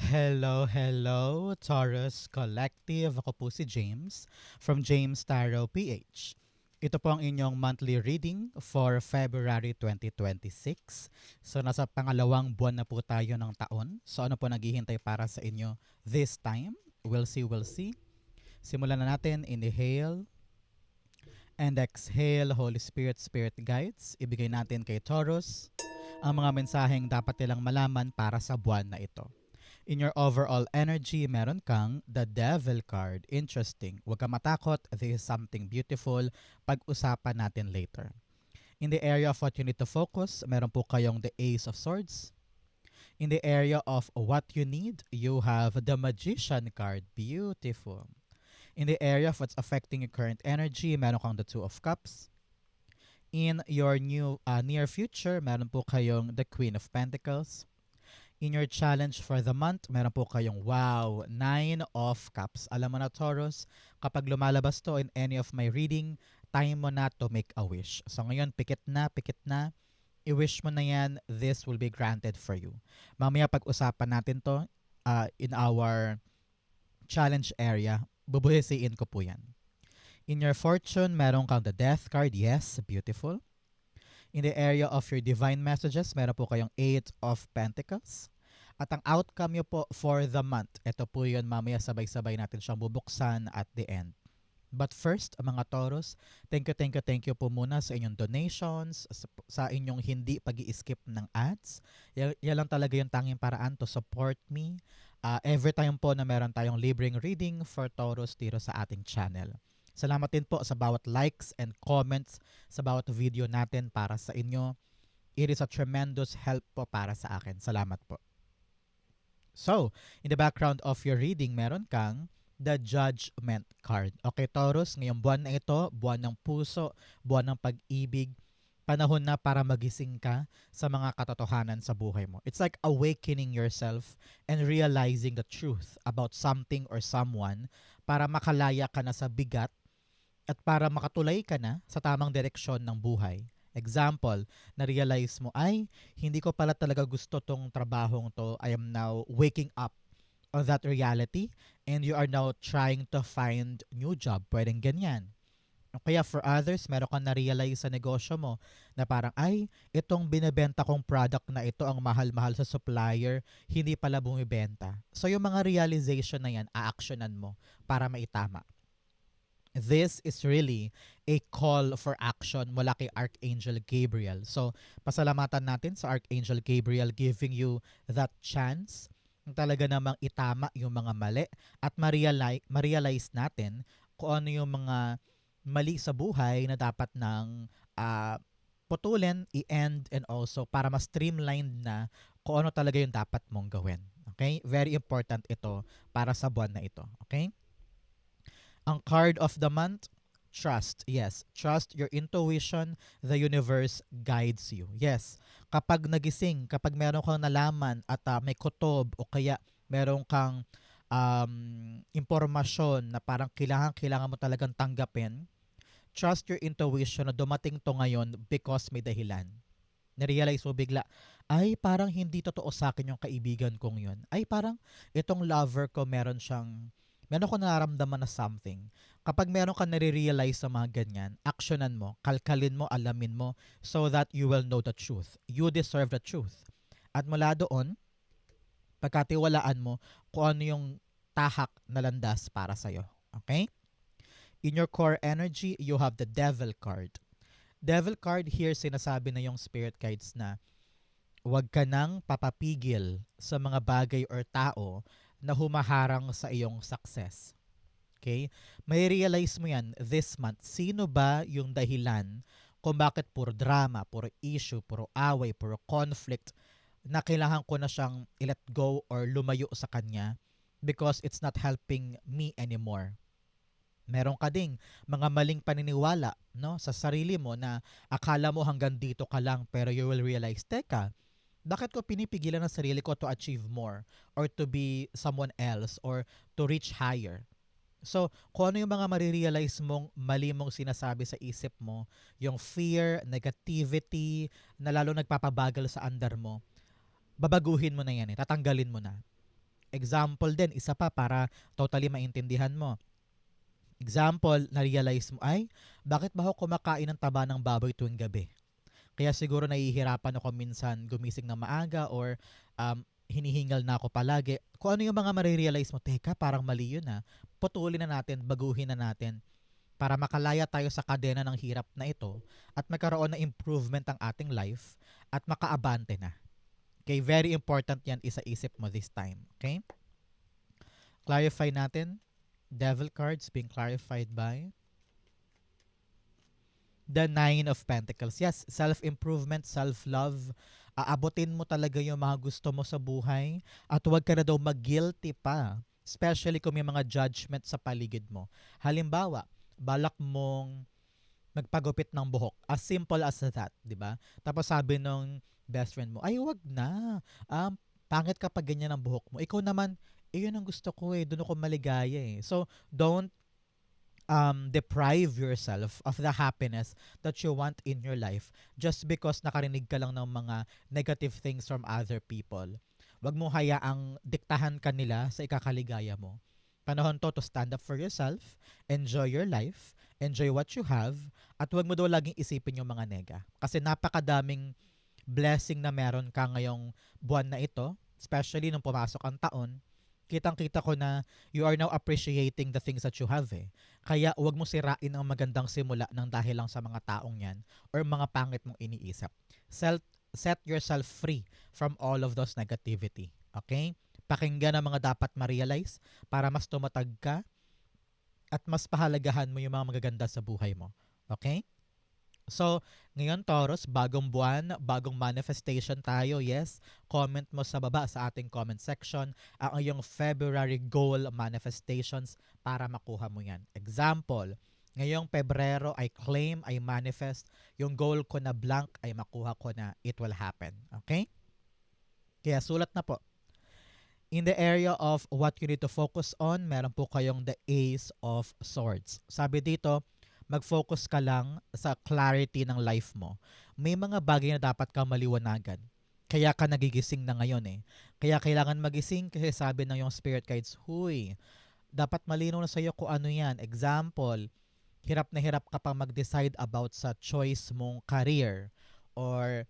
Hello, hello, Taurus Collective. Ako po si James from James Tarot PH. Ito po ang inyong monthly reading for February 2026. So nasa pangalawang buwan na po tayo ng taon. So ano po naghihintay para sa inyo this time? We'll see, we'll see. Simulan na natin. Inhale and exhale. Holy Spirit, Spirit Guides. Ibigay natin kay Taurus ang mga mensaheng dapat nilang malaman para sa buwan na ito. In your overall energy, meron kang the Devil card. Interesting. Huwag ka matakot. This is something beautiful. Pag-usapan natin later. In the area of what you need to focus, meron po kayong the Ace of Swords. In the area of what you need, you have the Magician card. Beautiful. In the area of what's affecting your current energy, meron kang the Two of Cups. In your near future, meron po kayong the Queen of Pentacles. In your challenge for the month, meron po kayong wow, 9 of Cups. Alam mo na Taurus, kapag lumalabas to in any of my reading, time mo na to make a wish. So ngayon, pikit na, i-wish mo na yan, this will be granted for you. Mamaya pag-usapan natin to in our challenge area, bubuhisiin ko po yan. In your fortune, meron kang the Death card. Yes, beautiful. In the area of your divine messages, meron po kayong 8 of Pentacles. At ang outcome nyo po for the month, ito po yun, mamaya sabay-sabay natin siyang bubuksan at the end. But first, mga Taurus, thank you po muna sa inyong donations, sa inyong hindi pag-i-skip ng ads. Yan lang talaga yung tanging paraan to support me. Every time po na meron tayong libreng reading for Taurus dito sa ating channel. Salamat din po sa bawat likes and comments sa bawat video natin para sa inyo. It is a tremendous help po para sa akin. Salamat po. So, in the background of your reading, meron kang the Judgment card. Okay, Taurus, ngayong buwan na ito, buwan ng puso, buwan ng pag-ibig, panahon na para magising ka sa mga katotohanan sa buhay mo. It's like awakening yourself and realizing the truth about something or someone para makalaya ka na sa bigat at para makatulay ka na sa tamang direksyon ng buhay. Example, na-realize mo, ay, hindi ko pala talaga gusto tong trabahong to. I am now waking up on that reality and you are now trying to find new job. Pwedeng ganyan. Kaya for others, meron kang na-realize sa negosyo mo na parang, ay, itong binibenta kong product na ito ang mahal-mahal sa supplier, hindi pala bumibenta. So yung mga realization na yan, a-actionan mo para maitama. This is really a call for action mula kay Archangel Gabriel. So, pasalamatan natin sa Archangel Gabriel giving you that chance talaga namang itama yung mga mali at ma-realize natin kung ano yung mga mali sa buhay na dapat nang putulin, i-end, and also para ma-streamline na kung ano talaga yung dapat mong gawin. Okay? Very important ito para sa buwan na ito. Okay? Ang card of the month, trust. Yes, trust your intuition. The universe guides you. Yes, kapag nagising, kapag meron kang nalaman at may kutob o kaya meron kang impormasyon na parang kailangan mo talagang tanggapin, trust your intuition na dumating to ngayon because may dahilan. Narealize mo bigla, ay parang hindi totoo sa akin yung kaibigan kong yun. Ay parang itong lover ko meron ko nararamdaman na something. Kapag meron ka nare-realize sa mga ganyan, actionan mo, kalkalin mo, alamin mo, so that you will know the truth. You deserve the truth. At mula doon, pagkatiwalaan mo kung ano yung tahak na landas para sa'yo. Okay? In your core energy, you have the Devil card. Devil card here, sinasabi na yung spirit guides na huwag ka nang papapigil sa mga bagay or tao na humaharang sa iyong success. Okay? May realize mo yan this month. Sino ba yung dahilan kung bakit puro drama, puro issue, puro away, puro conflict na kailangan ko na siyang i-let go or lumayo sa kanya because it's not helping me anymore. Meron ka ding mga maling paniniwala no, sa sarili mo na akala mo hanggang dito ka lang pero you will realize, teka, bakit ko pinipigilan ang sarili ko to achieve more or to be someone else or to reach higher? So, kung ano yung mga marirealize mong mali mong sinasabi sa isip mo, yung fear, negativity, na lalo nagpapabagal sa andar mo, babaguhin mo na yan tatanggalin mo na. Example din, isa pa para totally maintindihan mo. Example, na-realize mo, ay, bakit ba ako kumakain ng taba ng baboy tuwing gabi? Kaya siguro nahihirapan ako minsan gumising ng maaga or hinihingal na ako palagi. Kung ano yung mga marirealize mo, teka, parang mali yun ah. Putulin na natin, baguhin na natin para makalaya tayo sa kadena ng hirap na ito at magkaroon ng improvement ang ating life at makaabante na. Okay, very important yan isa-isip mo this time. Okay? Clarify natin. Devil cards being clarified by the Nine of Pentacles. Yes, self-improvement, self-love. Aabutin mo talaga yung mga gusto mo sa buhay at huwag ka na daw mag-guilty pa. Especially kung may mga judgment sa paligid mo. Halimbawa, balak mong magpagupit ng buhok. As simple as that, di ba? Tapos sabi nung best friend mo, ay wag na. Pangit kapag ganyan ang buhok mo. Ikaw naman, yun ang gusto ko eh. Doon ako maligaya eh. So, don't deprive yourself of the happiness that you want in your life just because nakarinig ka lang ng mga negative things from other people. Wag mo hayaang diktahan ka nila sa ikakaligaya mo. Panahon to stand up for yourself, enjoy your life, enjoy what you have, at wag mo daw laging isipin yung mga nega. Kasi napakadaming blessing na meron ka ngayong buwan na ito, especially nung pumasok ang taon, kitang-kita ko na you are now appreciating the things that you have eh. Kaya huwag mo sirain ang magandang simula ng dahil lang sa mga taong yan or mga pangit mong iniisip. Set yourself free from all of those negativity. Okay? Pakinggan ang mga dapat ma-realize para mas tumatag ka at mas pahalagahan mo yung mga magaganda sa buhay mo. Okay? So, ngayon Taurus, bagong buwan, bagong manifestation tayo. Yes, comment mo sa baba sa ating comment section ang iyong February goal manifestations para makuha mo yan. Example, ngayong Pebrero, I claim, I manifest, yung goal ko na blank ay makuha ko na it will happen. Okay? Kaya sulat na po. In the area of what you need to focus on, meron po kayong the Ace of Swords. Sabi dito, mag-focus ka lang sa clarity ng life mo. May mga bagay na dapat ka maliwanagan. Kaya ka nagigising na ngayon eh. Kaya kailangan magising kasi sabi ng yung spirit guides, huy, dapat malinaw na sa'yo kung ano yan. Example, hirap na hirap ka pang mag-decide about sa choice mong career or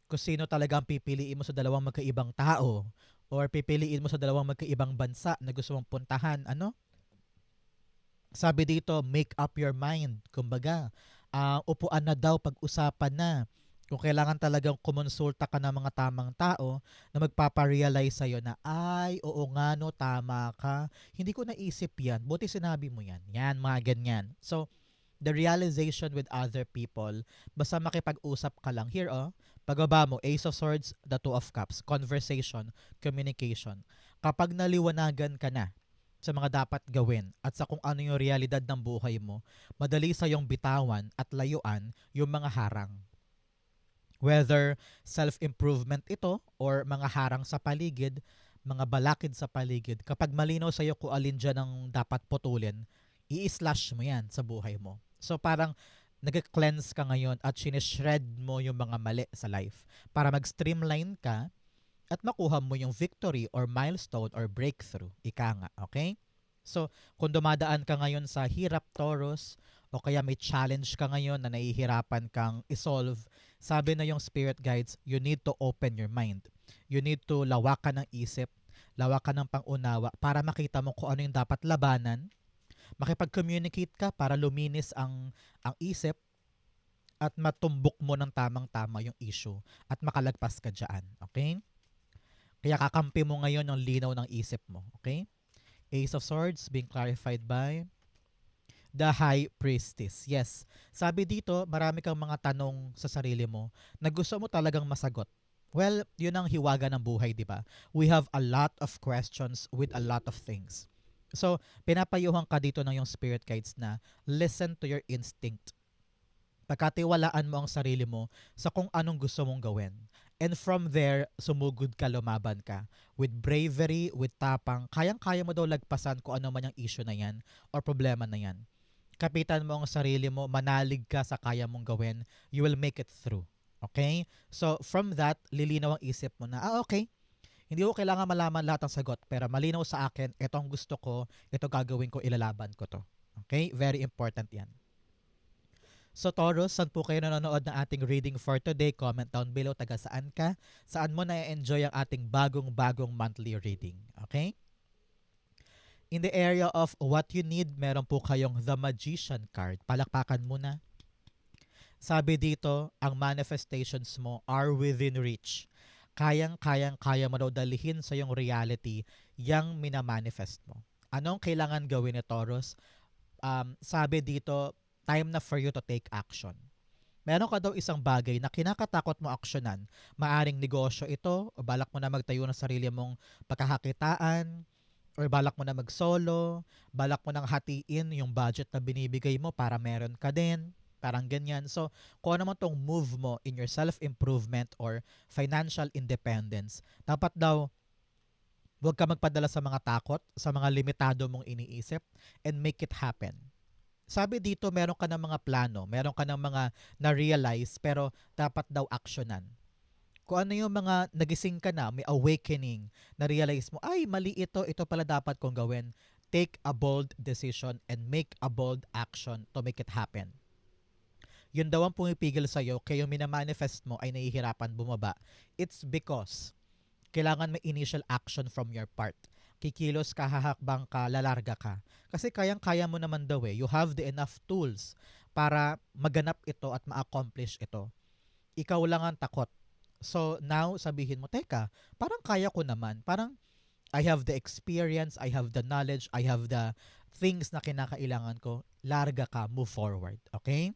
kung sino talagang pipiliin mo sa dalawang magkaibang tao or pipiliin mo sa dalawang magkaibang bansa na gusto mong puntahan. Ano? Sabi dito, make up your mind. Kumbaga, upuan na daw, pag-usapan na. Kung kailangan talagang kumonsulta ka ng mga tamang tao na magpaparealize sa'yo na, ay, oo nga no, tama ka. Hindi ko naisip yan. Buti sinabi mo yan. Yan, mga ganyan. So, the realization with other people, basta makipag-usap ka lang. Here, pagbaba mo, Ace of Swords, the Two of Cups, conversation, communication. Kapag naliwanagan ka na sa mga dapat gawin at sa kung ano yung realidad ng buhay mo, madali sa yung bitawan at layuan yung mga harang. Whether self-improvement ito or mga harang sa paligid, mga balakid sa paligid, kapag malinaw sa iyo kung alin dyan ang dapat putulin, i-slash mo yan sa buhay mo. So parang nag-cleanse ka ngayon at sinishred mo yung mga mali sa life para mag-streamline ka at makuha mo yung victory or milestone or breakthrough. Ika nga, okay? So, kung dumadaan ka ngayon sa hirap, Taurus, o kaya may challenge ka ngayon na nahihirapan kang isolve, sabi na yung spirit guides, you need to open your mind. You need to lawakan ng isip, lawakan ng pangunawa para makita mo kung ano yung dapat labanan, makipag-communicate ka para luminis ang isip at matumbok mo ng tamang-tama yung issue at makalagpas ka dyan. Okay? Kaya kakampi mo ngayon yung linaw ng isip mo. Okay? Ace of Swords being clarified by the High Priestess. Yes. Sabi dito, marami kang mga tanong sa sarili mo na gusto mo talagang masagot. Well, yun ang hiwaga ng buhay, di ba? We have a lot of questions with a lot of things. So, pinapayuhan ka dito ng yung spirit guides na listen to your instinct. Pagkatiwalaan mo ang sarili mo sa kung anong gusto mong gawin. And from there, sumugod ka, lumaban ka. With bravery, with tapang, kayang-kaya mo daw lagpasan kung ano man yung issue na yan or problema na yan. Kapitan mo ang sarili mo, manalig ka sa kaya mong gawin, you will make it through. Okay? So, from that, lilinaw ang isip mo na, okay, Hindi ko kailangan malaman lahat ng sagot, pero malinaw sa akin, ito ang gusto ko, ito gagawin ko, ilalaban ko to. Okay? Very important yan. So Taurus, saan po kayo nanonood ng ating reading for today? Comment down below, taga saan ka? Saan mo na-enjoy ang ating bagong-bagong monthly reading? Okay? In the area of what you need, meron po kayong The Magician card. Palakpakan muna. Sabi dito, ang manifestations mo are within reach. Kaya mo daw dalhin sa yung reality yung minamanifest mo. Anong kailangan gawin ni Taurus? Sabi dito, time na for you to take action. Meron ka daw isang bagay na kinakatakot mo aksyonan. Maaring negosyo ito, o balak mo na magtayo ng sarili mong pagkakakitaan, or balak mo na mag-solo, balak mo nang hatiin yung budget na binibigay mo para meron ka din, parang ganyan. So, kung ano man tong move mo in your self-improvement or financial independence, dapat daw huwag ka magpadala sa mga takot, sa mga limitado mong iniisip, and make it happen. Sabi dito, meron ka ng mga plano, meron ka ng mga na-realize, pero dapat daw aksyonan. Kung ano yung mga nagising ka na, may awakening, na-realize mo, ay, mali ito, ito pala dapat kong gawin. Take a bold decision and make a bold action to make it happen. Yun daw ang pumipigil sa'yo, kaya yung minamanifest mo ay nahihirapan bumaba. It's because kailangan may initial action from your part. Kikilos ka, hahakbang ka, lalarga ka. Kasi kayang-kaya mo naman daw eh. You have the enough tools para maganap ito at ma-accomplish ito. Ikaw lang ang takot. So now, sabihin mo, teka, parang kaya ko naman. Parang I have the experience, I have the knowledge, I have the things na kinakailangan ko. Larga ka, move forward. Okay?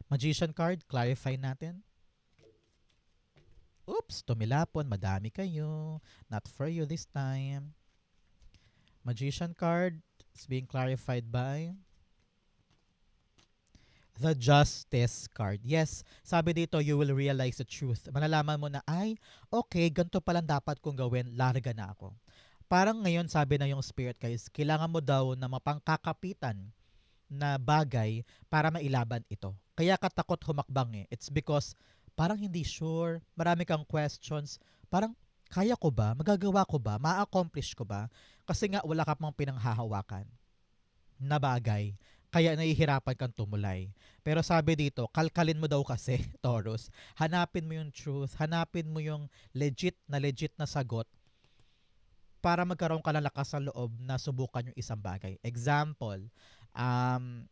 Magician card, clarify natin. Oops, tumilapon, madami kayo. Not for you this time. Magician card is being clarified by the Justice card. Yes, sabi dito, you will realize the truth. Malalaman mo na, ay, okay, ganito palang dapat kong gawin, larga na ako. Parang ngayon, sabi na yung spirit guys, kailangan mo daw na mapangkakapitan na bagay para mailaban ito. Kaya katakot humakbang eh. It's because parang hindi sure, marami kang questions, parang kaya ko ba? Magagawa ko ba? Ma-accomplish ko ba? Kasi nga wala ka pang pinanghahawakan na bagay. Kaya nahihirapan kang tumulay. Pero sabi dito, kalkalin mo daw kasi, Taurus. Hanapin mo yung truth, hanapin mo yung legit na sagot para magkaroon ka ng lakas sa loob na subukan yung isang bagay. Example,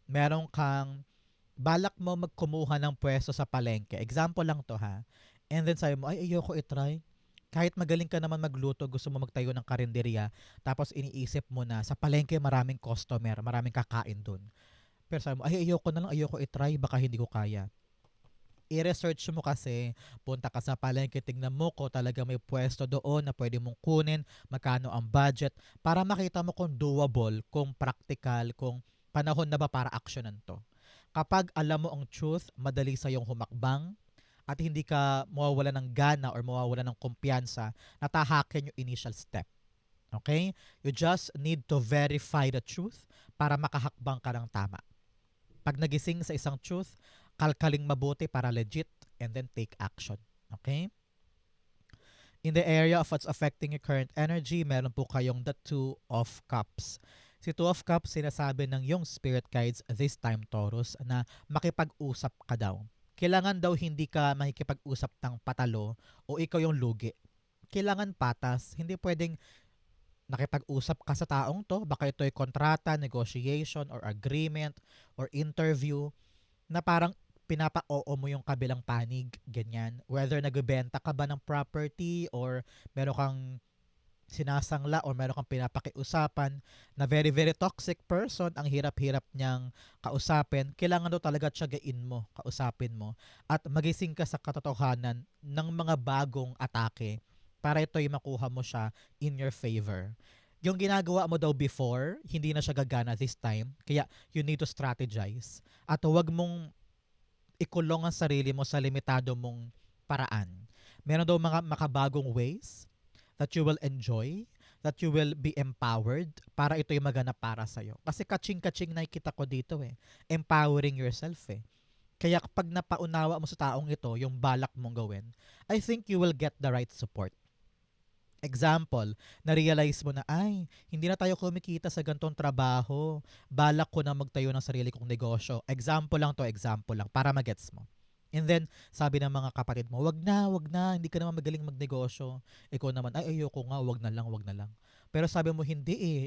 meron kang balak mo magkumuha ng pwesto sa palengke. Example lang to ha. And then sabi mo, ay ayoko itry. Kahit magaling ka naman magluto, gusto mo magtayo ng karinderya, tapos iniisip mo na sa palengke maraming customer, maraming kakain dun. Pero sabi mo, ay ayoko na lang, ayoko itry, baka hindi ko kaya. I-research mo kasi, punta ka sa palengke, tingnan mo ko talaga may pwesto doon na pwede mong kunin, magkano ang budget, para makita mo kung doable, kung practical, kung panahon na ba para aksyonan to. Kapag alam mo ang truth, madali sa yung humakbang at hindi ka mawawala ng gana or mawawala ng kumpiyansa na tahakin yung initial step. Okay? You just need to verify the truth para makahakbang ka ng tama. Pag nagising sa isang truth, kalkaling mabuti para legit and then take action. Okay? In the area of what's affecting your current energy, meron po kayong the Two of Cups. Si Two of Cups, sinasabi ng yung spirit guides this time, Taurus, na makipag-usap ka daw. Kailangan daw hindi ka makikipag-usap ng patalo o ikaw yung lugi. Kailangan patas. Hindi pwedeng nakipag-usap ka sa taong to. Baka ito ay kontrata, negotiation, or agreement, or interview na parang pinapa-oo mo yung kabilang panig, ganyan. Whether nagbebenta ka ba ng property or meron kang sinasangla or meron kang pinapakiusapan na very very toxic person, ang hirap-hirap niyang kausapin, kailangan daw talaga tiyagain mo, kausapin mo at magising ka sa katotohanan ng mga bagong atake para ito'y makuha mo siya in your favor. Yung ginagawa mo daw before, hindi na siya gagana this time, kaya you need to strategize at huwag mong ikulong ang sarili mo sa limitado mong paraan. Meron daw mga makabagong ways that you will enjoy, that you will be empowered para ito'y maganap para sa'yo. Kasi kaching-kaching nakikita ko dito eh. Empowering yourself eh. Kaya kapag napaunawa mo sa taong ito, yung balak mong gawin, I think you will get the right support. Example, na-realize mo na, ay, hindi na tayo kumikita sa gantong trabaho. Balak ko na magtayo ng sarili kong negosyo. Example lang, para magets mo. And then, sabi ng mga kapatid mo, wag na, hindi ka naman magaling magnegosyo. Ikaw naman, ay, ayoko nga, wag na lang. Pero sabi mo, hindi eh.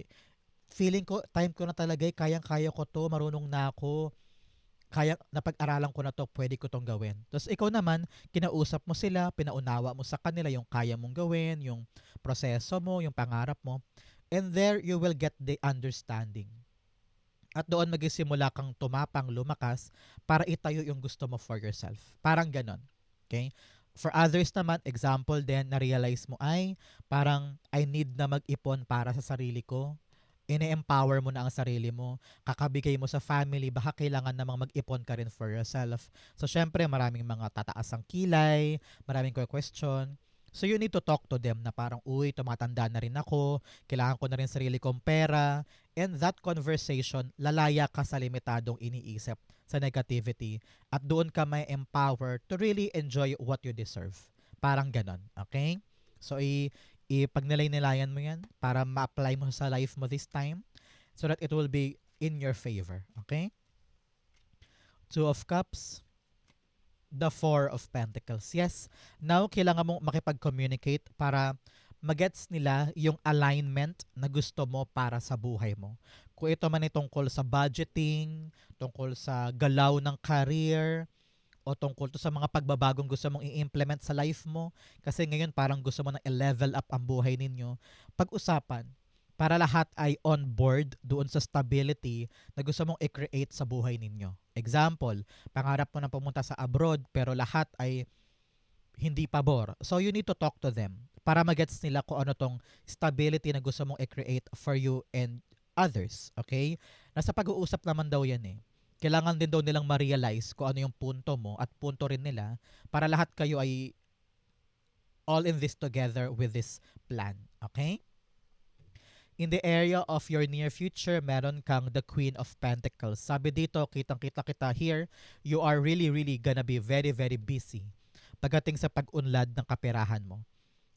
Feeling ko, time ko na talaga eh, kayang-kaya ko to, marunong na ako, kaya napag-aralan ko na to, pwede ko tong gawin. Tapos ikaw naman, kinausap mo sila, pinaunawa mo sa kanila yung kaya mong gawin, yung proseso mo, yung pangarap mo. And there you will get the understanding. At doon magsisimula kang tumapang, lumakas para itayo yung gusto mo for yourself. Parang ganon. Okay? For others naman, example din, na-realize mo ay parang I need na mag-ipon para sa sarili ko. Ine-empower mo na ang sarili mo, kakabigay mo sa family, baka kailangan namang mag-ipon ka rin for yourself. So, syempre, maraming mga tataas ang kilay, maraming question. So, you need to talk to them na parang, uy, tumatanda na rin ako, kailangan ko na rin sarili kong pera. And that conversation, lalaya ka sa limitadong iniisip, sa negativity, at doon ka may empower to really enjoy what you deserve. Parang ganon, okay? So, ipag-nilay-nilayan mo yan para ma-apply mo sa life mo this time so that it will be in your favor. Okay? Two of Cups, the Four of Pentacles. Yes, now kailangan mong makipag-communicate para magets nila yung alignment na gusto mo para sa buhay mo. Kung ito man ay tungkol sa budgeting, tungkol sa galaw ng career, o tungkol to sa mga pagbabagong gusto mong i-implement sa life mo, kasi ngayon parang gusto mo na i-level up ang buhay ninyo, pag-usapan para lahat ay on board doon sa stability na gusto mong i-create sa buhay ninyo. Example, pangarap mo na pumunta sa abroad pero lahat ay hindi pabor. So you need to talk to them para magets nila kung ano tong stability na gusto mong i-create for you and others. Okay? Nasa pag-uusap naman daw yan eh. Kailangan din daw nilang ma-realize kung ano yung punto mo at punto rin nila para lahat kayo ay all in this together with this plan. Okay? In the area of your near future, meron kang the Queen of Pentacles. Sabi dito, kitang-kita kita here, you are really gonna be very busy pagdating sa pag-unlad ng kaperahan mo.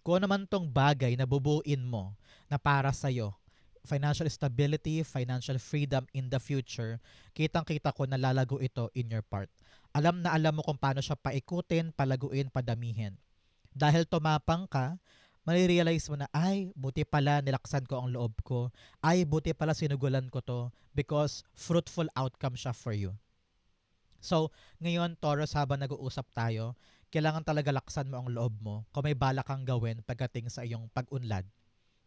Kung naman tong bagay na bubuin mo na para sa'yo, financial stability, financial freedom in the future, kitang-kita ko na lalago ito in your part. Alam na alam mo kung paano siya paikutin, palaguin, padamihin. Dahil tumapang ka, marirealize mo na, ay, buti pala nilaksan ko ang loob ko. Ay, buti pala sinugulan ko to because fruitful outcome siya for you. So, ngayon, Taurus, habang nag-uusap tayo, kailangan talaga laksan mo ang loob mo kung may balak kang gawin pagdating sa iyong pag-unlad.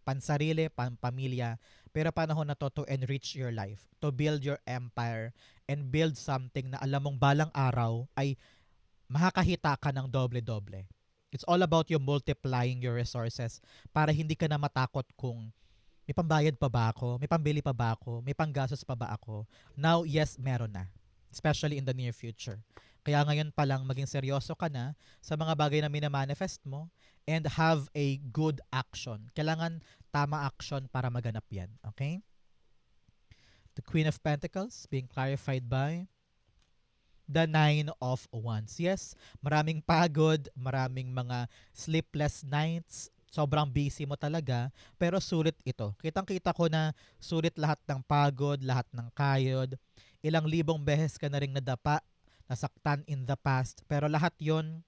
Pansarili, pampamilya, pero panahon na to enrich your life, to build your empire, and build something na alam mong balang araw ay makakahita ka ng doble-doble. It's all about you multiplying your resources para hindi ka na matakot kung may pambayad pa ba ako, may pambili pa ba ako, may panggastos pa ba ako. Now, yes, meron na. Especially in the near future. Kaya ngayon pa lang maging seryoso ka na sa mga bagay na minamanifest mo and have a good action. Kailangan tama action para maganap yan. Okay? The Queen of Pentacles being clarified by the Nine of Wands. Yes, maraming pagod, maraming mga sleepless nights, sobrang busy mo talaga, pero sulit ito. Kitang-kita ko na sulit lahat ng pagod, lahat ng kayod. Ilang libong beses ka na ring nadapa, nasaktan in the past, pero lahat yon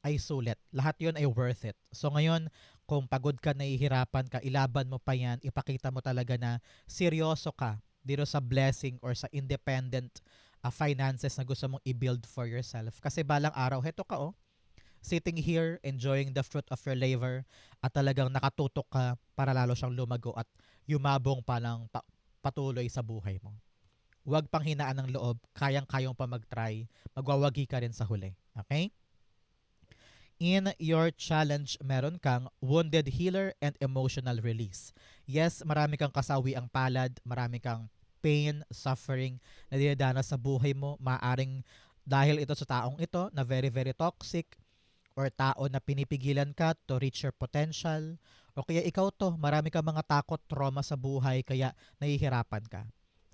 ay sulit. Lahat yon ay worth it. So ngayon, kung pagod ka, nahihirapan ka, ilaban mo pa yan, ipakita mo talaga na seryoso ka dito sa blessing or sa independent finances na gusto mong i-build for yourself. Kasi balang araw, heto ka oh, sitting here, enjoying the fruit of your labor, at talagang nakatutok ka para lalo siyang lumago at yumabong pa ng patuloy sa buhay mo. Huwag pang hinaan ng loob, kayang-kayang pa mag-try, magwawagi ka rin sa huli. Okay? In your challenge, meron kang wounded healer and emotional release. Yes, marami kang kasawi ang palad, marami kang pain, suffering na dinadanas sa buhay mo. Maaring dahil ito sa taong ito na very toxic, or tao na pinipigilan ka to reach your potential, o kaya ikaw to, marami kang mga takot, trauma sa buhay, kaya nahihirapan ka.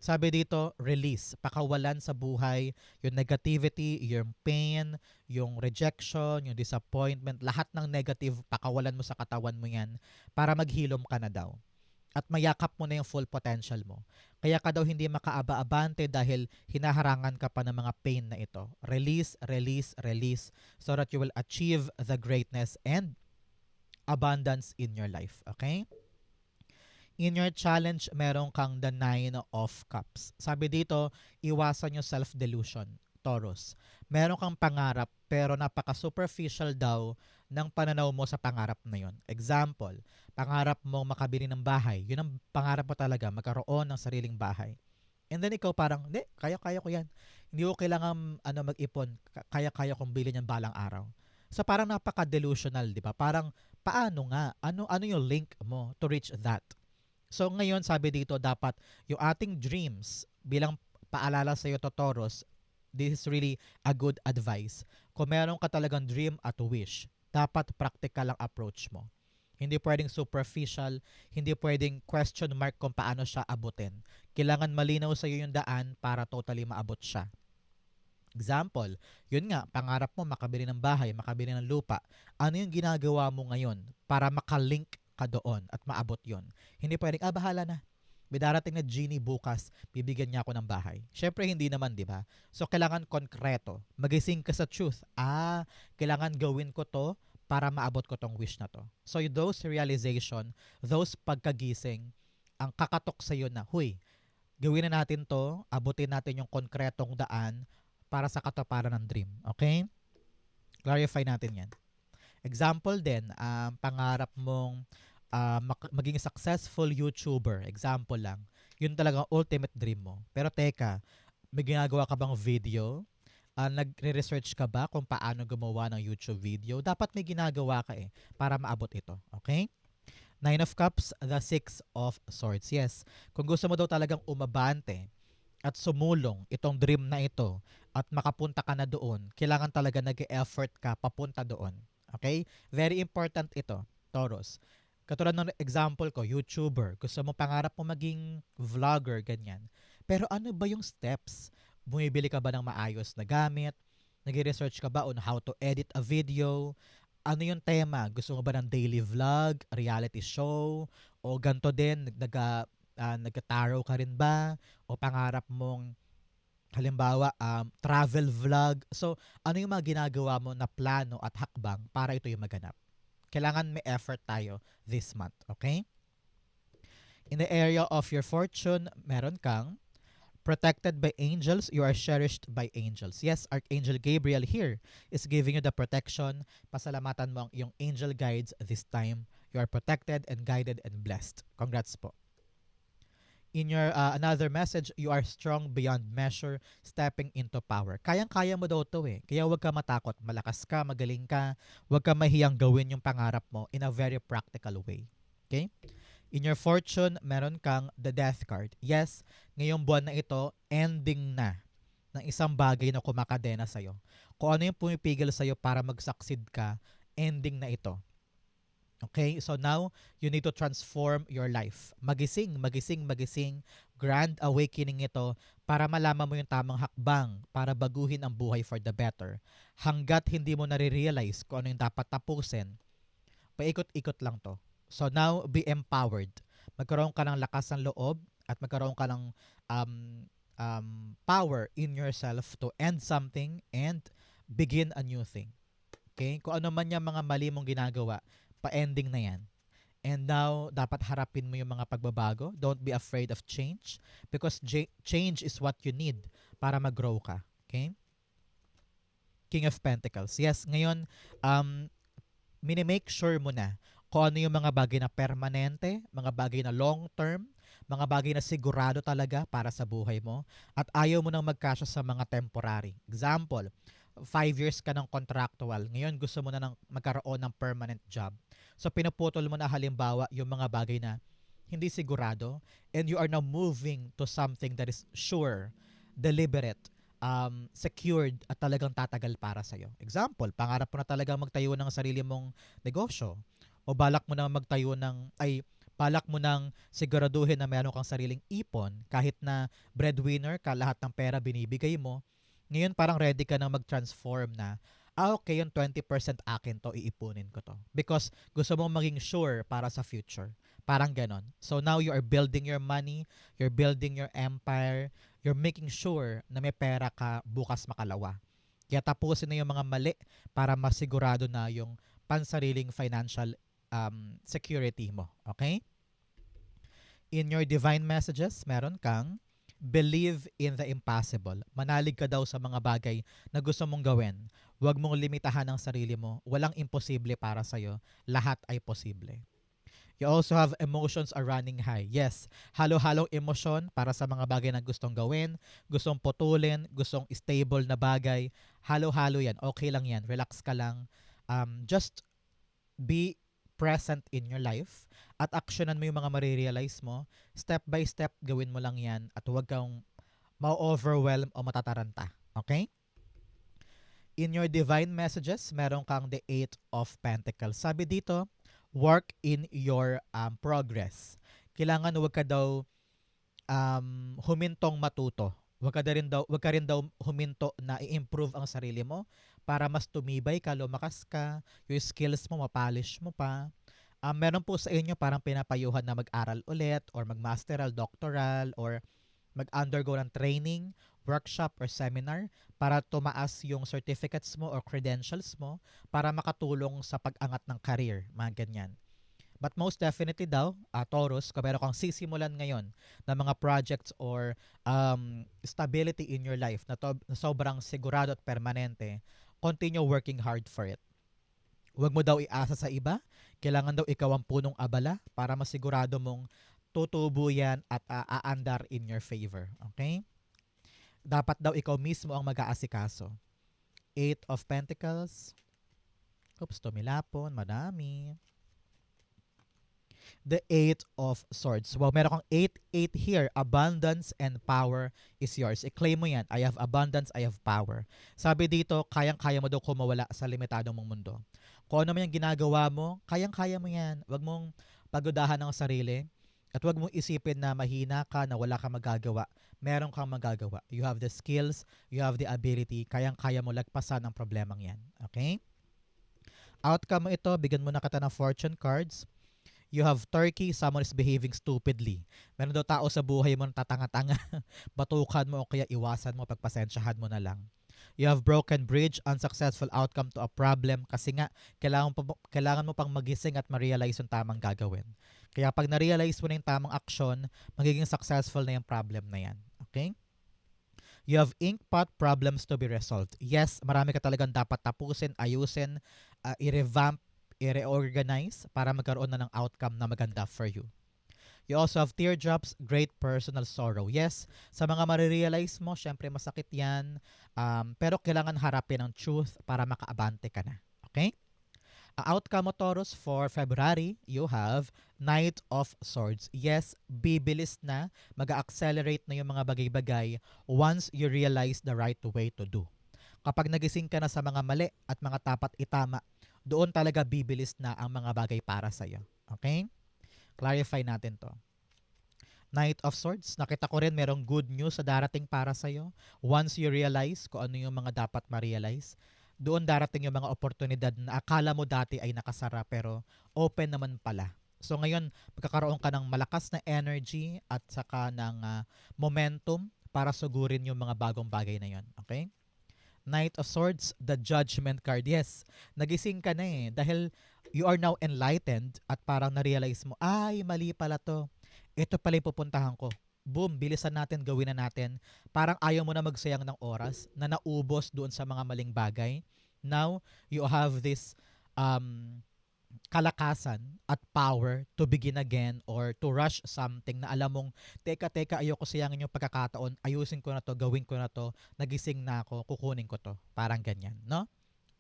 Sabi dito, release, pakawalan sa buhay, yung negativity, yung pain, yung rejection, yung disappointment, lahat ng negative, pakawalan mo sa katawan mo yan para maghilom ka na daw. At mayakap mo na yung full potential mo. Kaya ka daw hindi makaaba-abante dahil hinaharangan ka pa ng mga pain na ito. Release, release, release so that you will achieve the greatness and abundance in your life. Okay? In your challenge, meron kang the Nine of Cups. Sabi dito, iwasan yung self-delusion, Taurus. Meron kang pangarap pero napaka-superficial daw ng pananaw mo sa pangarap na yun. Example, pangarap mong makabili ng bahay. Yun ang pangarap mo talaga, magkaroon ng sariling bahay. And then ikaw parang, hindi, kaya-kaya ko yan. Hindi ko kailangan mag-ipon. Kaya-kaya kong bilhin yan balang araw. So parang napaka-delusional, di ba? Parang paano nga? Ano yung link mo to reach that? So ngayon sabi dito dapat yung ating dreams bilang paalala sa iyo to Taurus, this is really a good advice. Kung meron ka talagang dream at wish, dapat practical ang approach mo. Hindi pwedeng superficial, hindi pwedeng question mark kung paano siya abutin. Kailangan malinaw sa iyo yung daan para totally maabot siya. Example, yun nga, pangarap mo makabili ng bahay, makabili ng lupa. Ano yung ginagawa mo ngayon para makalink ka doon at maabot yon? Hindi pwedeng, bahala na. May darating na genie bukas, bibigyan niya ako ng bahay. Syempre, hindi naman, di ba? So, kailangan konkreto. Magising ka sa truth. Kailangan gawin ko to para maabot ko tong wish na to. So, those realization, those pagkagising, ang kakatok sa iyo na, huy, gawin na natin to, abutin natin yung konkretong daan para sa katuparan ng dream. Okay? Clarify natin yan. Example din, pangarap mong maging successful YouTuber. Example lang. Yun talaga ultimate dream mo. Pero teka, may ginagawa ka bang video? Nagre-research ka ba kung paano gumawa ng YouTube video? Dapat may ginagawa ka para maabot ito. Okay? Nine of Cups, the Six of Swords. Yes, kung gusto mo daw talagang umabante at sumulong itong dream na ito at makapunta ka na doon, kailangan talaga nag-e-effort ka papunta doon. Okay? Very important ito, Taurus. Katulad ng example ko, YouTuber. Gusto mo pangarap mo maging vlogger, ganyan. Pero ano ba yung steps? Bumibili ka ba ng maayos na gamit? Nag-research ka ba on how to edit a video? Ano yung tema? Gusto mo ba ng daily vlog, reality show, o ganto din, nagka-tarot ka rin ba? O pangarap mong halimbawa travel vlog. So, ano yung mga ginagawa mo na plano at hakbang para ito yung maganap? Kailangan may effort tayo this month, okay? In the area of your fortune, meron kang protected by angels, you are cherished by angels. Yes, Archangel Gabriel here is giving you the protection. Pasalamatan mo ang iyong angel guides this time. You are protected and guided and blessed. Congrats po. In your another message, you are strong beyond measure, stepping into power. Kayang-kaya mo daw to Kaya huwag ka matakot. Malakas ka, magaling ka. Huwag ka mahiyang gawin yung pangarap mo in a very practical way. Okay? In your fortune, meron kang the death card. Yes, ngayong buwan na ito, ending na ng isang bagay na kumakadena sa'yo. Kung ano yung pumipigil sa'yo para mag-succeed ka, ending na ito. Okay? So now, you need to transform your life. Magising, magising, magising. Grand awakening ito para malaman mo yung tamang hakbang para baguhin ang buhay for the better. Hanggat hindi mo nare-realize kung ano yung dapat tapusin, paikot-ikot lang to. So now, be empowered. Magkaroon ka ng lakas ng loob at magkaroon ka ng power in yourself to end something and begin a new thing. Okay? Kung ano man yung mga mali mong ginagawa, pa-ending na yan. And now, dapat harapin mo yung mga pagbabago. Don't be afraid of change because change is what you need para mag-grow ka. Okay? King of Pentacles. Yes, ngayon, minimake sure mo na kung ano yung mga bagay na permanente, mga bagay na long term, mga bagay na sigurado talaga para sa buhay mo, at ayaw mo nang magkasya sa mga temporary. Example, 5 years ka ng contractual, ngayon gusto mo na ng magkaroon ng permanent job. So pinuputol mo na halimbawa yung mga bagay na hindi sigurado and you are now moving to something that is sure, deliberate, secured at talagang tatagal para sa'yo. Example, pangarap mo na talagang magtayo ng sarili mong negosyo o balak mo na magtayo ng Balak mo nang siguraduhin na meron kang sariling ipon kahit na breadwinner ka, lahat ng pera binibigay mo. Ngayon parang ready ka nang mag-transform na, okay, yung 20% akin to, iipunin ko to. Because gusto mong maging sure para sa future. Parang ganon. So now you are building your money, you're building your empire, you're making sure na may pera ka bukas makalawa. Kaya tapusin na yung mga mali para masigurado na yung pansariling financial security mo. Okay? In your divine messages, meron kang believe in the impossible. Manalig ka daw sa mga bagay na gusto mong gawin. Huwag mong limitahan ang sarili mo. Walang imposible para sa'yo. Lahat ay posible. You also have emotions are running high. Yes, halo-halong emosyon para sa mga bagay na gustong gawin, gustong putulin, gustong stable na bagay. Halo-halo yan. Okay lang yan. Relax ka lang. Just be present in your life at actionan mo yung mga marirealize mo. Step by step, gawin mo lang yan at huwag kang ma-overwhelm o matataranta. Okay? In your divine messages, meron kang the Eight of Pentacles. Sabi dito, work in your progress. Kailangan huwag ka daw humintong matuto. Huwag ka rin daw huminto na i-improve ang sarili mo para mas tumibay ka, lumakas ka, yung skills mo mapolish mo pa. Meron po sa inyo parang pinapayuhan na mag-aral ulit or mag-masteral, doctoral or mag-undergo ng training, workshop or seminar para tumaas yung certificates mo or credentials mo para makatulong sa pag-angat ng career, mga ganyan. But most definitely daw, Taurus, kung meron kang sisimulan ngayon na mga projects or stability in your life na sobrang sigurado at permanente, continue working hard for it. Huwag mo daw iasa sa iba. Kailangan daw ikaw ang punong abala para masigurado mong tutubo yan at aandar in your favor. Okay? Dapat daw ikaw mismo ang mag-aasikaso. Eight of Pentacles. Oops, tumilapon. Madami. The Eight of Swords. Well, meron kang 8 here. Abundance and power is yours. I-claim mo yan. I have abundance, I have power. Sabi dito, kayang-kaya mo daw kumawala sa limitadong mong mundo. Kung ano man yung ginagawa mo, kayang-kaya mo yan. Huwag mong pagudahan ang sarili. At huwag mong isipin na mahina ka, na wala kang magagawa. Meron kang magagawa. You have the skills, you have the ability. Kayang-kaya mo lagpasan ang problemang yan. Okay? Outcome mo ito, bigyan mo na kita ng fortune cards. You have Turkey, someone is behaving stupidly. Meron daw tao sa buhay mo na tatanga-tanga. Batukan mo o kaya iwasan mo, pagpasensyahan mo na lang. You have broken bridge, unsuccessful outcome to a problem kasi nga kailangan mo pang magising at ma-realize yung tamang gagawin. Kaya pag na-realize mo na yung tamang action, magiging successful na yung problem na yan. Okay? You have inkpot problems to be resolved. Yes, marami ka talagang dapat tapusin, ayusin, i-revamp, i-reorganize para magkaroon na ng outcome na maganda for you. You also have teardrops, great personal sorrow. Yes, sa mga marirealize mo, syempre masakit yan, pero kailangan harapin ang truth para makaabante ka na. Okay? Outcome mo, Taurus, for February, you have Knight of Swords. Yes, bibilis na, mag-accelerate na yung mga bagay-bagay once you realize the right way to do. Kapag nagising ka na sa mga mali at mga tapat itama, doon talaga bibilis na ang mga bagay para sa'yo. Okay? Clarify natin to. Knight of Swords, nakita ko rin merong good news sa darating para sa'yo. Once you realize kung ano yung mga dapat ma-realize, doon darating yung mga oportunidad na akala mo dati ay nakasara pero open naman pala. So ngayon, magkakaroon ka ng malakas na energy at saka ng momentum para sugurin yung mga bagong bagay na yon. Okay? Knight of Swords, the Judgment card. Yes, nagising ka na eh. Dahil you are now enlightened at parang na-realize mo, ay, mali pala to. Ito pala yung pupuntahan ko. Boom, bilisan natin, gawin na natin. Parang ayaw mo na magsayang ng oras na naubos doon sa mga maling bagay. Now, you have this kalakasan at power to begin again or to rush something na alam mong, teka, ayoko sayangin yung pagkakataon, ayusin ko na to, gawin ko na to, nagising na ako, kukunin ko to. Parang ganyan, no?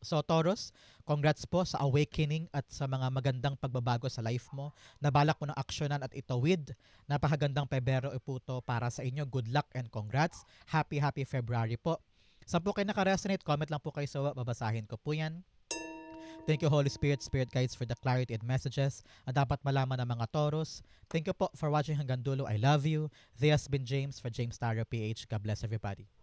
So Taurus, congrats po sa awakening at sa mga magandang pagbabago sa life mo. Nabalak mo ng aksyonan at itawid. Napakagandang Pebrero po to para sa inyo. Good luck and congrats. Happy February po. Saan po kayo nakaresonate? Comment lang po kayo sa babasahin ko po yan. Thank you, Holy Spirit, Spirit Guides, for the clarity and messages na dapat malaman ng mga Taurus. Thank you po for watching hanggang dulo. I love you. This has been James for James Tarot PH. God bless everybody.